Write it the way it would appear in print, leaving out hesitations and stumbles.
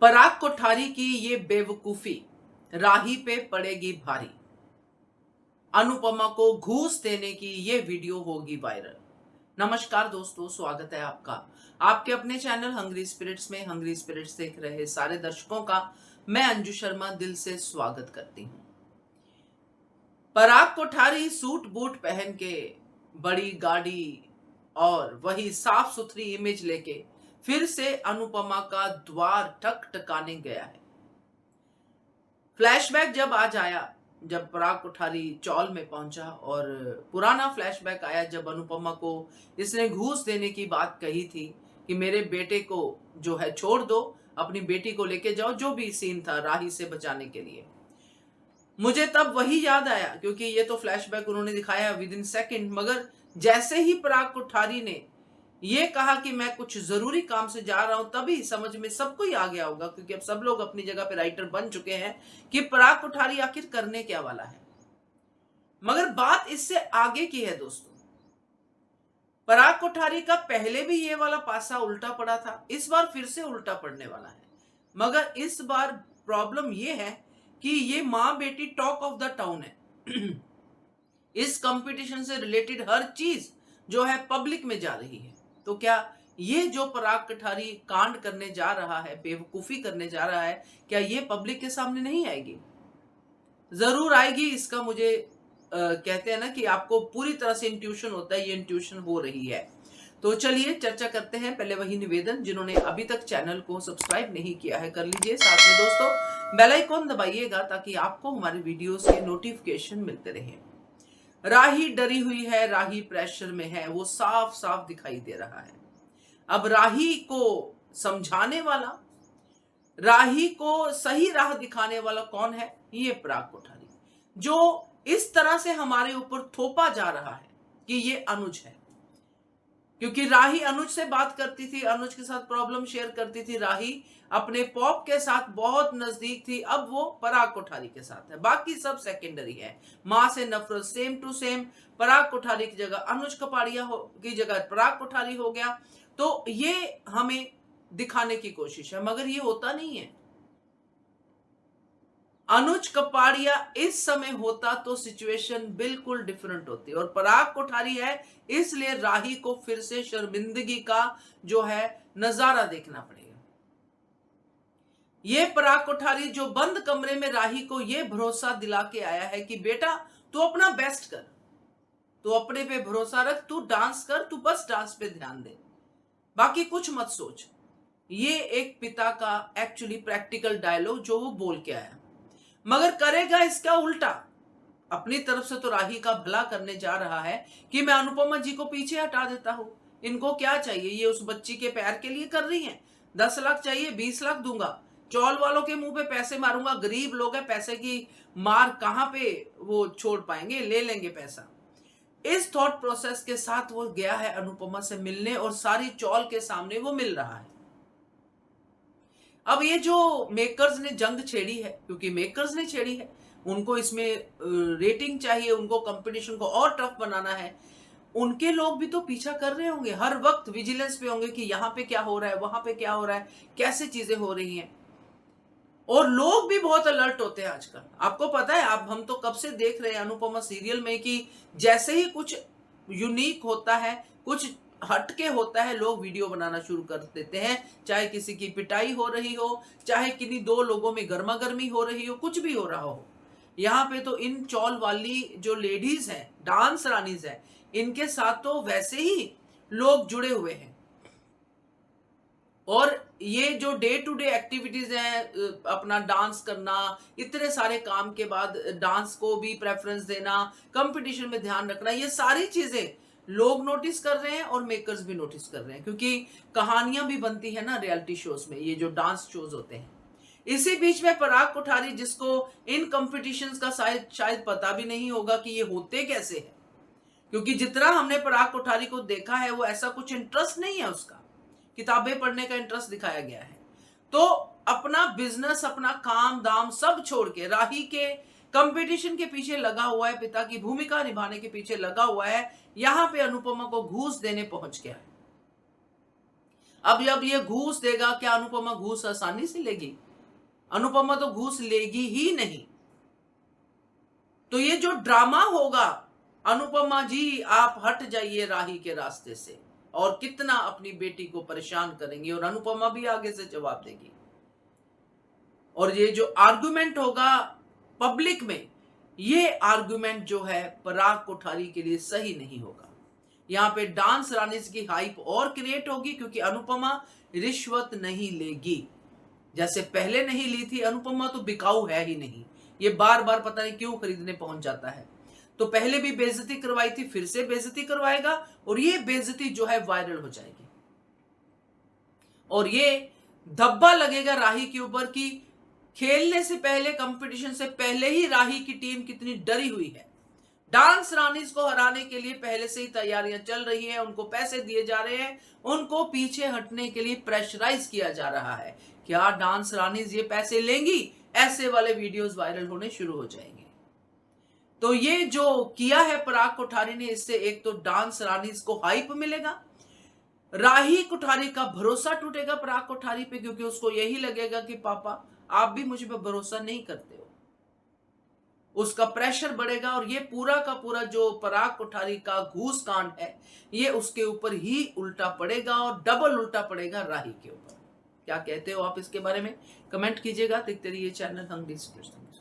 पराग कोठारी की ये बेवकूफी राही पे पड़ेगी भारी। अनुपमा को घूस देने की ये वीडियो होगी वायरल। नमस्कार दोस्तों, स्वागत है आपका आपके अपने चैनल हंग्री स्पिरिट्स में। हंग्री स्पिरिट्स देख रहे सारे दर्शकों का मैं अंजू शर्मा दिल से स्वागत करती हूँ। पराग कोठारी सूट बूट पहन के, बड़ी गाड़ी और वही साफ सुथरी इमेज लेके फिर से अनुपमा का द्वार ठकठकाने गया है। फ्लैशबैक जब आज आया, जब पराग कोठारी चौल में पहुंचा, और पुराना फ्लैशबैक आया जब अनुपमा को इसने घूस देने की बात कही थी कि मेरे बेटे को जो है छोड़ दो, अपनी बेटी को लेके जाओ, जो भी सीन था राही से बचाने के लिए। मुझे तब वही याद आया, क्योंकि ये तो फ्लैशबैक उन्होंने दिखाया विद इन सेकेंड, मगर जैसे ही पराग कोठारी ने ये कहा कि मैं कुछ जरूरी काम से जा रहा हूं, तभी समझ में सबको ही आ गया होगा, क्योंकि अब सब लोग अपनी जगह पे राइटर बन चुके हैं, कि पराग कोठारी आखिर करने क्या वाला है। मगर बात इससे आगे की है दोस्तों। पराग कोठारी का पहले भी ये वाला पासा उल्टा पड़ा था, इस बार फिर से उल्टा पड़ने वाला है। मगर इस बार प्रॉब्लम ये है कि ये मां बेटी टॉक ऑफ द टाउन है। इस कंपटीशन से रिलेटेड हर चीज जो है पब्लिक में जा रही है। तो क्या ये जो पराग कोठारी कांड करने जा रहा है, बेवकूफी करने जा रहा है, क्या ये पब्लिक के सामने नहीं आएगी? जरूर आएगी। इसका मुझे कहते हैं ना कि आपको पूरी तरह से इंट्यूशन होता है, ये इंट्यूशन हो रही है। तो चलिए चर्चा करते हैं। पहले वही निवेदन, जिन्होंने अभी तक चैनल को सब्सक्राइब नहीं किया है कर लीजिए। साथ में दोस्तों बेल आइकॉन दबाइएगा, ताकि आपको हमारे वीडियोस के नोटिफिकेशन मिलते रहे। राही डरी हुई है, राही प्रेशर में है, वो साफ साफ दिखाई दे रहा है। अब राही को समझाने वाला, राही को सही राह दिखाने वाला कौन है? ये पराग कोठारी, जो इस तरह से हमारे ऊपर थोपा जा रहा है कि ये अनुज है। क्योंकि राही अनुज से बात करती थी, अनुज के साथ प्रॉब्लम शेयर करती थी, राही अपने पॉप के साथ बहुत नजदीक थी, अब वो पराग कोठारी के साथ है। बाकी सब सेकेंडरी है। मां से नफरत सेम टू सेम, पराग कोठारी की जगह अनुज कपाड़िया की जगह पराग कोठारी हो गया। तो ये हमें दिखाने की कोशिश है, मगर ये होता नहीं है। अनुज कपाड़िया इस समय होता तो सिचुएशन बिल्कुल डिफरेंट होती, और पराग कोठारी है, इसलिए राही को फिर से शर्मिंदगी का जो है नजारा देखना पड़ेगा। ये पराग कोठारी जो बंद कमरे में राही को ये भरोसा दिला के आया है कि बेटा तू अपना बेस्ट कर, तू अपने पे भरोसा रख, तू डांस कर, तू बस डांस पे ध्यान दे, बाकी कुछ मत सोच। ये एक पिता का एक्चुअली प्रैक्टिकल डायलॉग जो वो बोल के आया, मगर करेगा इसका उल्टा। अपनी तरफ से तो राही का भला करने जा रहा है कि मैं अनुपमा जी को पीछे हटा देता हूं, इनको क्या चाहिए, ये उस बच्ची के पैर के लिए कर रही हैं। 10 लाख चाहिए, 20 लाख दूंगा, चौल वालों के मुंह पे पैसे मारूंगा। गरीब लोग हैं, पैसे की मार कहां पे वो छोड़ पाएंगे, ले लेंगे पैसा। इस थॉट प्रोसेस के साथ वो गया है अनुपमा से मिलने, और सारी चौल के सामने वो मिल रहा है। अब ये जो मेकर्स ने जंग छेड़ी है, क्योंकि मेकर्स ने छेड़ी है, उनको इसमें रेटिंग चाहिए, उनको कंपटीशन को और टफ बनाना है। उनके लोग भी तो पीछा कर रहे होंगे, हर वक्त विजिलेंस पे होंगे कि यहाँ पे क्या हो रहा है, वहां पे क्या हो रहा है, कैसे चीजें हो रही हैं। और लोग भी बहुत अलर्ट होते हैं आजकल। आपको पता है, आप हम तो कब से देख रहे हैं अनुपमा सीरियल में कि जैसे ही कुछ यूनिक होता है, कुछ हटके होता है, लोग वीडियो बनाना शुरू कर देते हैं। चाहे किसी की पिटाई हो रही हो, चाहे किन्हीं दो लोगों में गर्मा गर्मी हो रही हो, कुछ भी हो रहा हो। यहाँ पे तो इन चौल वाली जो लेडीज हैं, डांस रानीज हैं, इनके साथ तो वैसे ही लोग जुड़े हुए हैं। और ये जो डे टू डे एक्टिविटीज हैं, अपना डांस करना, इतने सारे काम के बाद डांस को भी प्रेफरेंस देना, कंपटीशन में ध्यान रखना, ये सारी चीजें लोग नोटिस कर रहे हैं और मेकर्स भी नोटिस कर रहे हैं, क्योंकि कहानियां भी बनती है ना रियलिटी शोज में, ये जो डांस शोज होते हैं। इसी बीच में पराग कोठारी, जिसको इन कंपटीशंस का शायद पता भी नहीं होगा कि ये होते कैसे हैं, क्योंकि जितना हमने पराग कोठारी को देखा है, वो ऐसा कुछ इंटरेस्ट नहीं है उसका, किताबें पढ़ने का इंटरेस्ट दिखाया गया है। तो अपना बिजनेस, अपना काम दाम सब छोड़ के राही के कंपटीशन के पीछे लगा हुआ है, पिता की भूमिका निभाने के पीछे लगा हुआ है, यहां पे अनुपमा को घूस देने पहुंच गया है। अब जब ये घूस देगा, क्या अनुपमा घूस आसानी से लेगी? अनुपमा तो घूस लेगी ही नहीं। तो ये जो ड्रामा होगा, अनुपमा जी आप हट जाइए राही के रास्ते से, और कितना अपनी बेटी को परेशान करेंगी, और अनुपमा भी आगे से जवाब देगी। और ये जो आर्गुमेंट होगा पब्लिक में, ये आर्गुमेंट जो है पराग कोठारी के लिए सही नहीं होगा। यहाँ पे डांस रानी की हाइप और क्रिएट होगी, क्योंकि अनुपमा रिश्वत नहीं लेगी। जैसे पहले नहीं ली थी, अनुपमा तो बिकाऊ है ही नहीं, ये बार बार पता नहीं क्यों खरीदने पहुंच जाता है। तो पहले भी बेइज्जती करवाई थी, फिर से बेइज्जती करवाएगा, और ये बेइज्जती जो है वायरल हो जाएगी, और ये धब्बा लगेगा राही के ऊपर कि खेलने से पहले, कंपटीशन से पहले ही राही की टीम कितनी डरी हुई है। डांस रानीज को हराने के लिए पहले से ही तैयारियां चल रही हैं, उनको पैसे दिए जा रहे हैं, उनको पीछे हटने के लिए प्रेशराइज किया जा रहा है। क्या डांस रानीज ये पैसे लेंगी? ऐसे वाले वीडियोस वायरल होने शुरू हो जाएंगे। तो ये जो किया है पराग कोठारी ने, इससे एक तो डांस रानीज को हाइप मिलेगा, राही कोठारी का भरोसा टूटेगा पराग कोठारी पे, क्योंकि उसको यही लगेगा कि पापा आप भी मुझ पर भरोसा नहीं करते हो। उसका प्रेशर बढ़ेगा, और ये पूरा का पूरा जो पराग कोठारी का घूस कांड है, ये उसके ऊपर ही उल्टा पड़ेगा, और डबल उल्टा पड़ेगा राही के ऊपर। क्या कहते हो आप इसके बारे में? कमेंट कीजिएगा। देखते रहिए चैनल हंग्री स्टूडेंट्स।